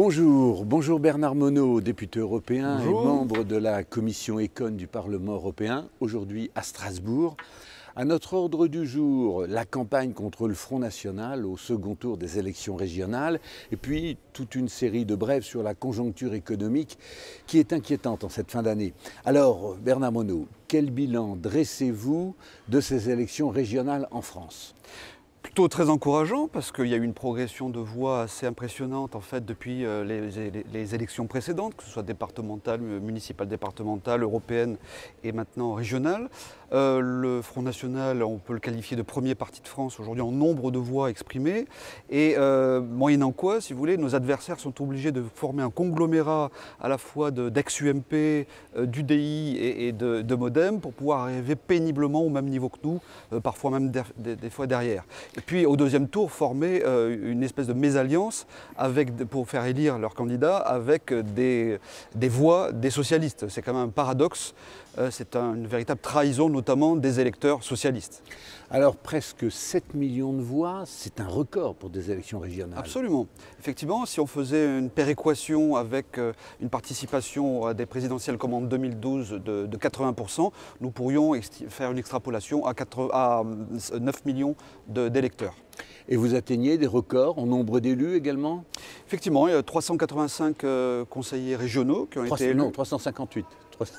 Bonjour Bernard Monod, député européen Bonjour. et membre de la commission Econ du Parlement européen, aujourd'hui à Strasbourg. À notre ordre du jour, la campagne contre le Front National au second tour des élections régionales et puis toute une série de brèves sur la conjoncture économique qui est inquiétante en cette fin d'année. Alors Bernard Monod, quel bilan dressez-vous de ces élections régionales en France ? Plutôt très encourageant parce qu'il y a eu une progression de voix assez impressionnante en fait depuis les élections précédentes, que ce soit départementales, municipales, départementales, européennes et maintenant régionales. Le Front National, on peut le qualifier de premier parti de France aujourd'hui en nombre de voix exprimées et moyennant quoi, si vous voulez, nos adversaires sont obligés de former un conglomérat à la fois d'ex-UMP, d'UDI et de Modem pour pouvoir arriver péniblement au même niveau que nous, parfois même des fois derrière. Et puis au deuxième tour, former une espèce de mésalliance pour faire élire leurs candidats avec des voix des socialistes. C'est quand même un paradoxe, c'est une véritable trahison notamment des électeurs socialistes. Alors presque 7 millions de voix, c'est un record pour des élections régionales. Absolument. Effectivement, si on faisait une péréquation avec une participation à des présidentielles comme en 2012 de 80%, nous pourrions faire une extrapolation à 9 millions d'électeurs. Et vous atteignez des records en nombre d'élus également ? Effectivement, il y a 385 conseillers régionaux qui ont été élus. Non, 358.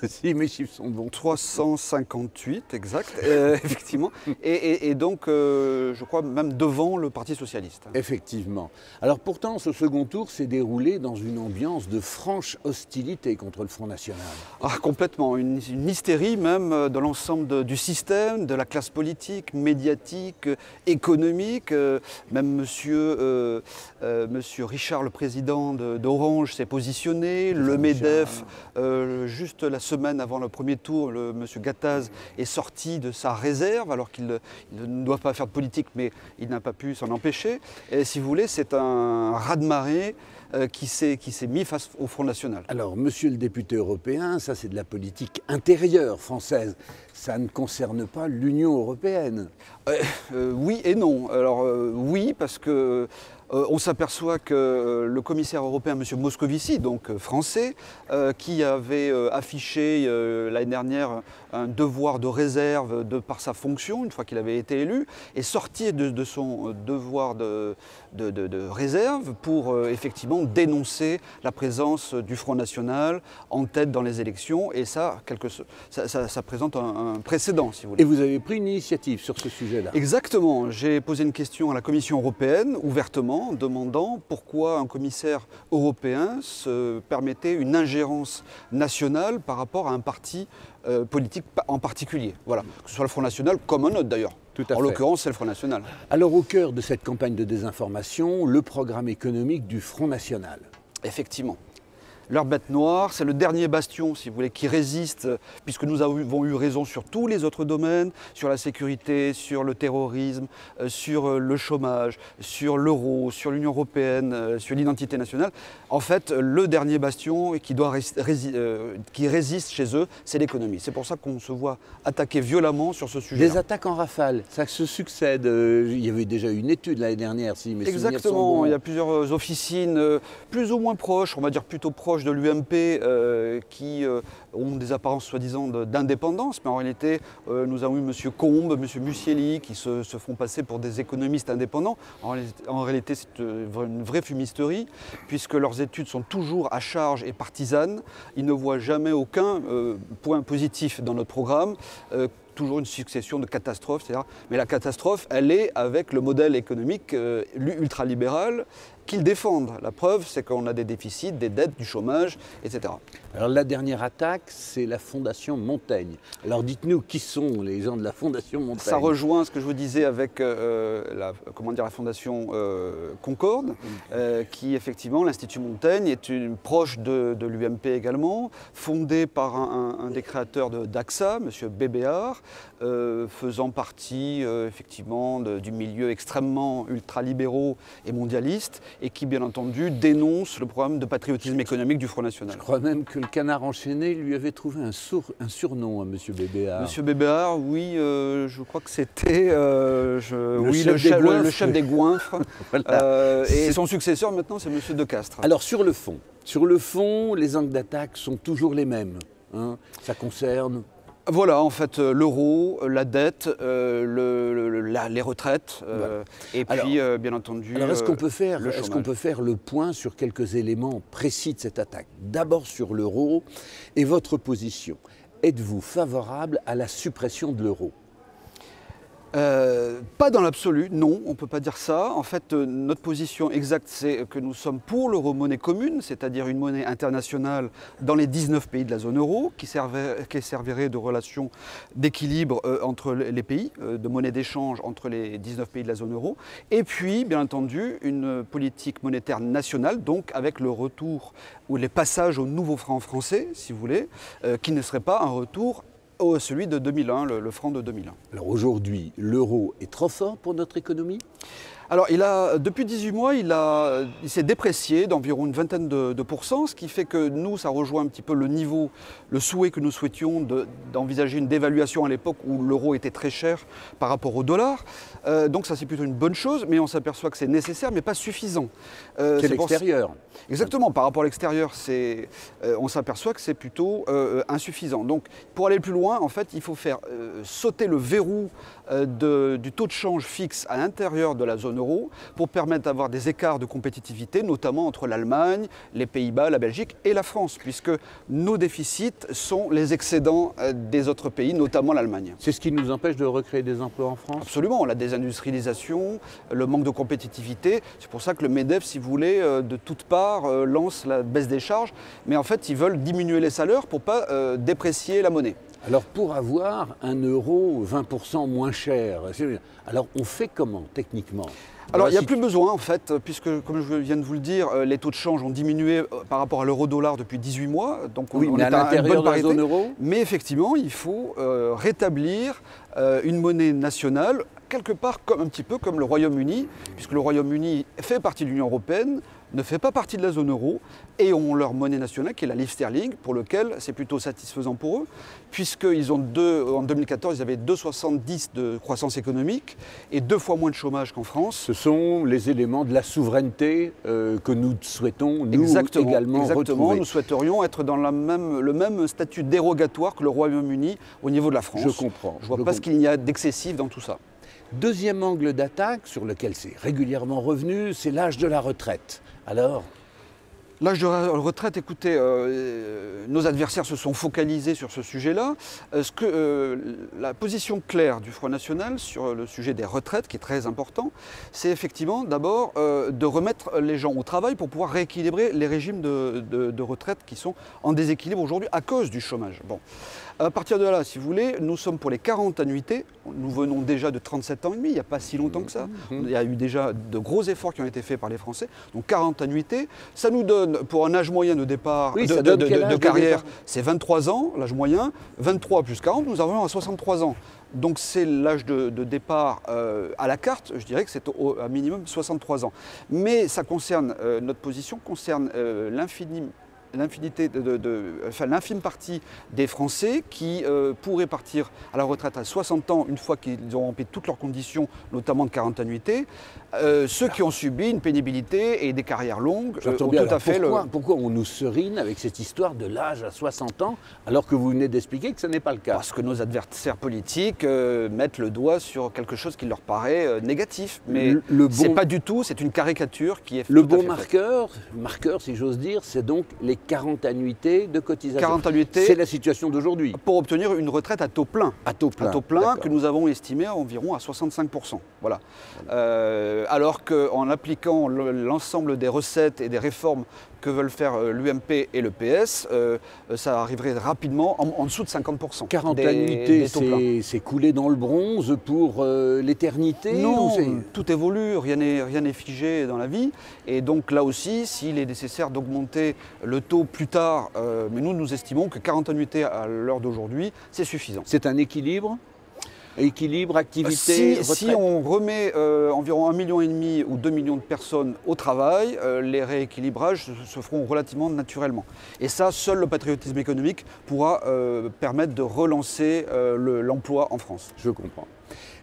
Si mes chiffres sont bons. 358, exact, effectivement. Et donc, je crois même devant le Parti socialiste. Effectivement. Alors pourtant, ce second tour s'est déroulé dans une ambiance de franche hostilité contre le Front National. Ah, complètement. Une hystérie même de l'ensemble du système, de la classe politique, médiatique, économique. Même monsieur Richard, le président d'Orange, s'est positionné. Le MEDEF, juste la semaine avant le premier tour, monsieur Gattaz est sorti de sa réserve, alors qu'il ne doit pas faire de politique, mais il n'a pas pu s'en empêcher. Et si vous voulez, c'est un raz-de-marée qui s'est mis face au Front National. Alors, monsieur le député européen, ça c'est de la politique intérieure française. Ça ne concerne pas l'Union européenne. Oui et non. Alors oui, parce que on s'aperçoit que le commissaire européen, M. Moscovici, donc français, qui avait affiché l'année dernière un devoir de réserve par sa fonction, une fois qu'il avait été élu, est sorti de son devoir de réserve pour effectivement dénoncer la présence du Front National en tête dans les élections. Et ça présente un précédent, si vous voulez. Et vous avez pris une initiative sur ce sujet-là. Exactement. J'ai posé une question à la Commission européenne, ouvertement, demandant pourquoi un commissaire européen se permettait une ingérence nationale par rapport à un parti politique en particulier. Voilà. Que ce soit le Front National, comme un autre d'ailleurs. En l'occurrence, c'est le Front National. Alors, au cœur de cette campagne de désinformation, le programme économique du Front National. Effectivement. Leur bête noire, c'est le dernier bastion, si vous voulez, qui résiste, puisque nous avons eu raison sur tous les autres domaines, sur la sécurité, sur le terrorisme, sur le chômage, sur l'euro, sur l'Union européenne, sur l'identité nationale. En fait, le dernier bastion qui résiste chez eux, c'est l'économie. C'est pour ça qu'on se voit attaquer violemment sur ce sujet. Des attaques en rafale, ça se succède. Il y avait déjà une étude l'année dernière, si mes souvenirs sont bons. Il y a plusieurs officines plus ou moins proches, on va dire plutôt proches de l'UMP qui ont des apparences soi-disant d'indépendance, mais en réalité nous avons eu M. Combes, M. Musieli qui se font passer pour des économistes indépendants. En réalité c'est une vraie fumisterie puisque leurs études sont toujours à charge et partisanes. Ils ne voient jamais aucun point positif dans notre programme. Toujours une succession de catastrophes, etc. Mais la catastrophe, elle est avec le modèle économique ultralibéral qu'ils défendent. La preuve, c'est qu'on a des déficits, des dettes, du chômage, etc. Alors la dernière attaque, c'est la Fondation Montaigne. Alors dites-nous, qui sont les gens de la Fondation Montaigne? Ça rejoint ce que je vous disais avec la Fondation Concorde, qui effectivement, l'Institut Montaigne est proche de l'UMP également, fondée par un des créateurs d'AXA, M. Bébéard, faisant partie effectivement du milieu extrêmement ultralibéraux et mondialiste, et qui, bien entendu, dénonce le programme de patriotisme économique du Front National. Je crois même que le canard enchaîné lui avait trouvé un surnom à M. Bébéard. Monsieur Bébéard, oui, je crois que c'était le chef des goinfres. Voilà. Et son successeur maintenant, c'est M. Decastres. Alors sur le fond, les angles d'attaque sont toujours les mêmes. Hein. Ça concerne... Voilà, en fait, l'euro, la dette, les retraites, et puis, bien entendu, alors, est-ce qu'on peut faire le point sur quelques éléments précis de cette attaque? D'abord sur l'euro et votre position. Êtes-vous favorable à la suppression de l'euro? Pas dans l'absolu, non, on ne peut pas dire ça. En fait, notre position exacte, c'est que nous sommes pour l'euro-monnaie commune, c'est-à-dire une monnaie internationale dans les 19 pays de la zone euro, qui servirait de relation d'équilibre entre les pays, de monnaie d'échange entre les 19 pays de la zone euro. Et puis, bien entendu, une politique monétaire nationale, donc avec le retour ou les passages au nouveau franc français, si vous voulez, qui ne serait pas un retour celui de 2001, le franc de 2001. Alors aujourd'hui, l'euro est trop fort pour notre économie? Alors, depuis 18 mois, il s'est déprécié d'environ une vingtaine de pourcents, ce qui fait que nous, ça rejoint un petit peu le niveau, le souhait que nous souhaitions d'envisager une dévaluation à l'époque où l'euro était très cher par rapport au dollar. Donc ça, c'est plutôt une bonne chose, mais on s'aperçoit que c'est nécessaire, mais pas suffisant. C'est l'extérieur. Exactement, par rapport à l'extérieur, on s'aperçoit que c'est plutôt insuffisant. Donc, pour aller plus loin, en fait, il faut faire sauter le verrou du taux de change fixe à l'intérieur de la zone euro pour permettre d'avoir des écarts de compétitivité, notamment entre l'Allemagne, les Pays-Bas, la Belgique et la France, puisque nos déficits sont les excédents des autres pays, notamment l'Allemagne. C'est ce qui nous empêche de recréer des emplois en France? Absolument, la désindustrialisation, le manque de compétitivité. C'est pour ça que le MEDEF, si vous voulez, de toutes parts, lance la baisse des charges, mais en fait, ils veulent diminuer les salaires pour ne pas déprécier la monnaie. Alors pour avoir un euro 20% moins cher, alors on fait comment techniquement? Alors il n'y a plus besoin en fait, puisque comme je viens de vous le dire, les taux de change ont diminué par rapport à l'euro-dollar depuis 18 mois. Donc oui, on est à l'intérieur de la zone euro. Mais effectivement, il faut rétablir une monnaie nationale, quelque part un petit peu comme le Royaume-Uni, puisque le Royaume-Uni fait partie de l'Union européenne, ne fait pas partie de la zone euro et ont leur monnaie nationale qui est la livre sterling, pour lequel c'est plutôt satisfaisant pour eux, puisqu'ils ont en 2014, ils avaient 2,70 de croissance économique et 2 fois moins de chômage qu'en France. Ce sont les éléments de la souveraineté que nous souhaitons, nous également retrouver. Nous souhaiterions être dans le même statut dérogatoire que le Royaume-Uni au niveau de la France. Je comprends. Je ne vois pas ce qu'il y a d'excessif dans tout ça. Deuxième angle d'attaque sur lequel c'est régulièrement revenu, c'est l'âge de la retraite. Alors, l'âge de la retraite, écoutez, nos adversaires se sont focalisés sur ce sujet-là. La position claire du Front National sur le sujet des retraites, qui est très important, c'est effectivement d'abord de remettre les gens au travail pour pouvoir rééquilibrer les régimes de retraite qui sont en déséquilibre aujourd'hui à cause du chômage. Bon. À partir de là, si vous voulez, nous sommes pour les 40 annuités. Nous venons déjà de 37 ans et demi, il n'y a pas si longtemps que ça. Il y a eu déjà de gros efforts qui ont été faits par les Français. Donc 40 annuités, ça nous donne, pour un âge moyen de départ, de carrière, c'est 23 ans, l'âge moyen. 23 plus 40, nous arrivons à 63 ans. Donc c'est l'âge de départ à la carte, je dirais que c'est à minimum 63 ans. Mais ça concerne, notre position concerne l'infime partie des Français qui pourraient partir à la retraite à 60 ans une fois qu'ils auront rempli toutes leurs conditions, notamment de 40 annuités. Ceux qui ont subi une pénibilité et des carrières longues, pourquoi on nous serine avec cette histoire de l'âge à 60 ans alors que vous venez d'expliquer que ce n'est pas le cas? Parce que nos adversaires politiques mettent le doigt sur quelque chose qui leur paraît négatif. Mais c'est pas du tout, c'est une caricature qui est... Le bon marqueur si j'ose dire, c'est donc les 40 annuités de cotisation. 40 annuités, c'est la situation d'aujourd'hui. Pour obtenir une retraite à taux plein. À taux plein. À taux plein que nous avons estimé à environ à 65%. Voilà. Alors qu'en appliquant l'ensemble des recettes et des réformes que veulent faire l'UMP et le PS, ça arriverait rapidement en dessous de 50%. 40 annuités, c'est coulé dans le bronze pour l'éternité? Non, tout évolue, rien n'est figé dans la vie. Et donc là aussi, s'il est nécessaire d'augmenter le taux plus tard, mais nous estimons que 40 annuités à l'heure d'aujourd'hui, c'est suffisant. C'est un équilibre? Équilibre, activité, si on remet environ 1,5 million ou 2 millions de personnes au travail, les rééquilibrages se feront relativement naturellement. Et ça, seul le patriotisme économique pourra permettre de relancer l'emploi en France. Je comprends.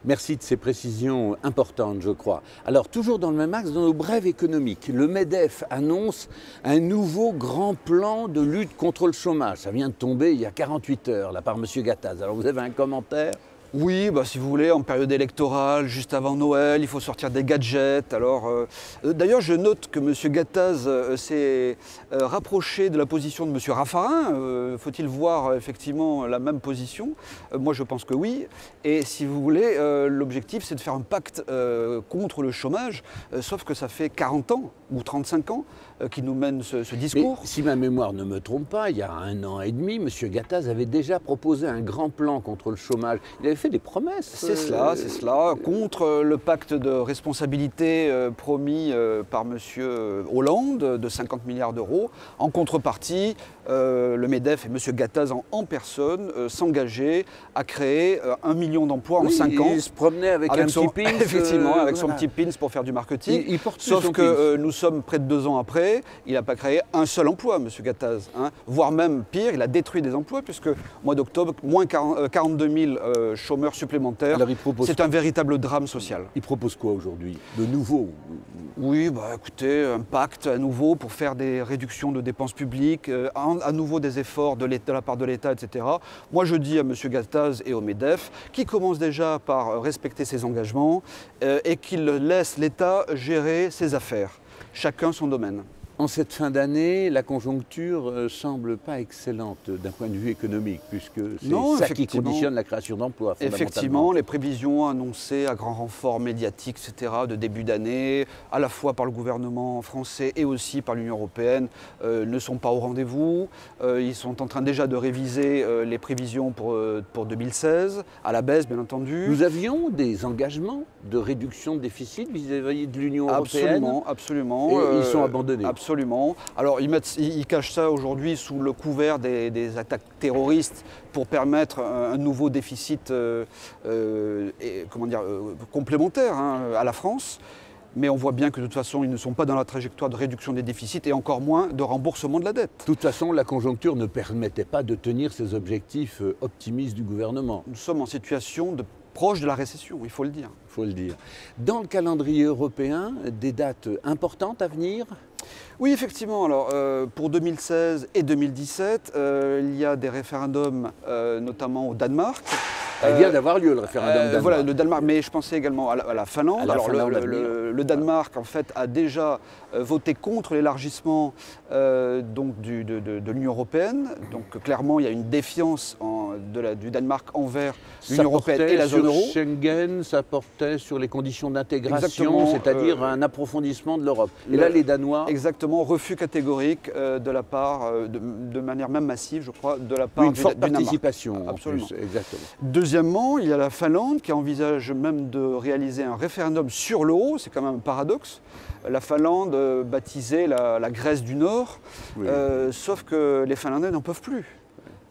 Merci de ces précisions importantes, je crois. Alors, toujours dans le même axe, dans nos brèves économiques, le MEDEF annonce un nouveau grand plan de lutte contre le chômage. Ça vient de tomber il y a 48 heures, là, par M. Gattaz. Alors, vous avez un commentaire ? Oui, si vous voulez, en période électorale, juste avant Noël, il faut sortir des gadgets. Alors, d'ailleurs, je note que M. Gattaz s'est rapproché de la position de M. Raffarin. Faut-il voir effectivement la même position? Moi, je pense que oui. Et si vous voulez, l'objectif, c'est de faire un pacte contre le chômage, sauf que ça fait 40 ans ou 35 ans qui nous mène ce discours. Mais si ma mémoire ne me trompe pas, il y a 1 an et demi, M. Gattaz avait déjà proposé un grand plan contre le chômage. Il avait fait des promesses. C'est cela, contre le pacte de responsabilité promis par M. Hollande de 50 milliards d'euros. En contrepartie, le MEDEF et M. Gattaz en personne s'engageaient à créer 1 million d'emplois en 5 ans. Il se promenait avec un petit pins. Effectivement, avec son petit pins pour faire du marketing. Il porte Sauf que nous sommes près de 2 ans après, il n'a pas créé un seul emploi, M. Gattaz. Voire même pire, il a détruit des emplois, puisque au mois d'octobre, moins 42 000 chômeurs supplémentaires. C'est un véritable drame social. Il propose quoi aujourd'hui? De nouveau? Oui, écoutez, un pacte à nouveau pour faire des réductions de dépenses publiques, à nouveau des efforts de la part de l'État, etc. Moi, je dis à M. Gattaz et au MEDEF qu'il commence déjà par respecter ses engagements et qu'il laisse l'État gérer ses affaires. Chacun son domaine. En cette fin d'année, la conjoncture semble pas excellente d'un point de vue économique, puisque c'est ça qui conditionne la création d'emplois. Effectivement, les prévisions annoncées à grand renfort médiatique, etc., de début d'année, à la fois par le gouvernement français et aussi par l'Union européenne, ne sont pas au rendez-vous. Ils sont en train déjà de réviser les prévisions pour 2016, à la baisse, bien entendu. Nous avions des engagements de réduction de déficit vis-à-vis de l'Union européenne. Absolument. Et ils sont abandonnés. Absolument. Alors ils cachent ça aujourd'hui sous le couvert des attaques terroristes pour permettre un nouveau déficit complémentaire à la France. Mais on voit bien que de toute façon, ils ne sont pas dans la trajectoire de réduction des déficits et encore moins de remboursement de la dette. De toute façon, la conjoncture ne permettait pas de tenir ces objectifs optimistes du gouvernement. Nous sommes en situation proche de la récession, il faut le dire. Il faut le dire. Dans le calendrier européen, des dates importantes à venir ? Oui, effectivement. Alors, pour 2016 et 2017, il y a des référendums, notamment au Danemark. Il vient d'avoir lieu le référendum Danemark. Voilà, le Danemark, mais je pensais également à la Finlande. Le Danemark, en fait, a déjà voté contre l'élargissement de l'Union européenne. Donc, clairement, il y a une défiance du Danemark envers l'Union européenne et la zone euro. Schengen, ça portait sur les conditions d'intégration, c'est-à-dire un approfondissement de l'Europe. Et là, les Danois... Exactement, refus catégorique de la part, de manière même massive, je crois, de la part du Danemark. Une forte participation, absolument. En plus, exactement. Deuxièmement, il y a la Finlande qui envisage même de réaliser un référendum sur l'euro, c'est quand même un paradoxe. La Finlande baptisée la Grèce du Nord, oui. Sauf que les Finlandais n'en peuvent plus.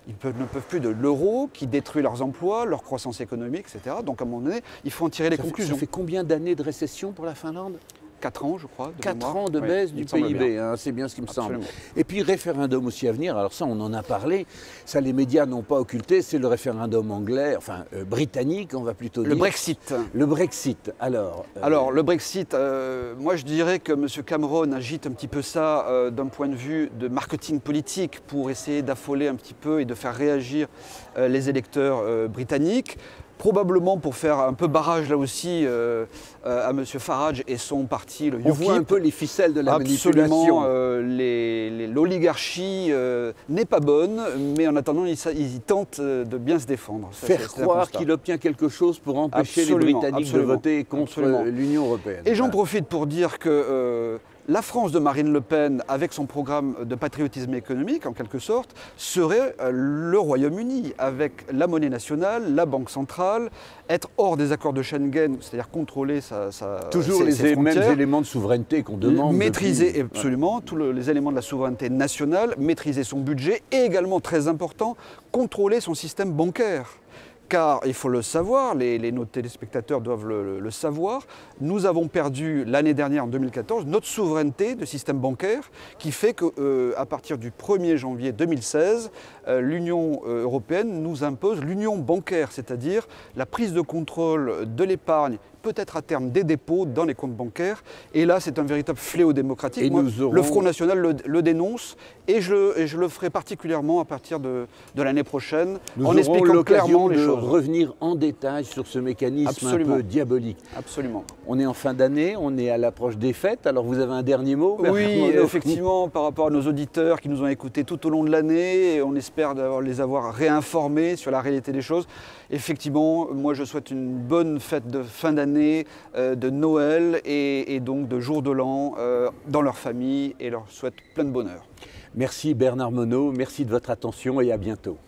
Ils ne peuvent plus de l'euro qui détruit leurs emplois, leur croissance économique, etc. Donc à un moment donné, il faut en tirer les conclusions. Ça fait combien d'années de récession pour la Finlande ? 4 ans, je crois. 4 ans de baisse du PIB, c'est bien ce qui me semble. Et puis référendum aussi à venir, alors ça on en a parlé, ça les médias n'ont pas occulté, c'est le référendum anglais, enfin britannique on va plutôt dire. Le Brexit. Le Brexit, alors le Brexit, moi je dirais que M. Cameron agite un petit peu ça d'un point de vue de marketing politique pour essayer d'affoler un petit peu et de faire réagir les électeurs britanniques. Probablement pour faire un peu barrage là aussi à M. Farage et son parti, le UKIP. On voit un peu les ficelles de la manipulation. L'oligarchie n'est pas bonne, mais en attendant, ils tentent de bien se défendre. Faire croire qu'il obtient quelque chose pour empêcher les Britanniques de voter contre l'Union européenne. Et j'en profite pour dire que la France de Marine Le Pen, avec son programme de patriotisme économique, en quelque sorte, serait le Royaume-Uni, avec la monnaie nationale, la banque centrale, être hors des accords de Schengen, c'est-à-dire contrôler toujours les mêmes éléments de souveraineté qu'on demande. Maîtriser absolument tous les éléments de la souveraineté nationale, maîtriser son budget et également, très important, contrôler son système bancaire. car il faut le savoir, nos téléspectateurs doivent le savoir, nous avons perdu l'année dernière, en 2014, notre souveraineté de système bancaire, qui fait qu'à partir du 1er janvier 2016, l'Union européenne nous impose l'union bancaire, c'est-à-dire la prise de contrôle de l'épargne, peut-être à terme des dépôts dans les comptes bancaires. Et là, c'est un véritable fléau démocratique. Moi, le Front National le dénonce et je le ferai particulièrement à partir de l'année prochaine, en expliquant clairement les choses. Revenir en détail sur ce mécanisme un peu diabolique. Absolument. On est en fin d'année, on est à l'approche des fêtes, alors vous avez un dernier mot? Oui, effectivement, par rapport à nos auditeurs qui nous ont écoutés tout au long de l'année, et on espère les avoir réinformés sur la réalité des choses. Effectivement, moi je souhaite une bonne fête de fin d'année, de Noël et donc de jour de l'an dans leur famille, et leur souhaite plein de bonheur. Merci Bernard Monod, merci de votre attention et à bientôt.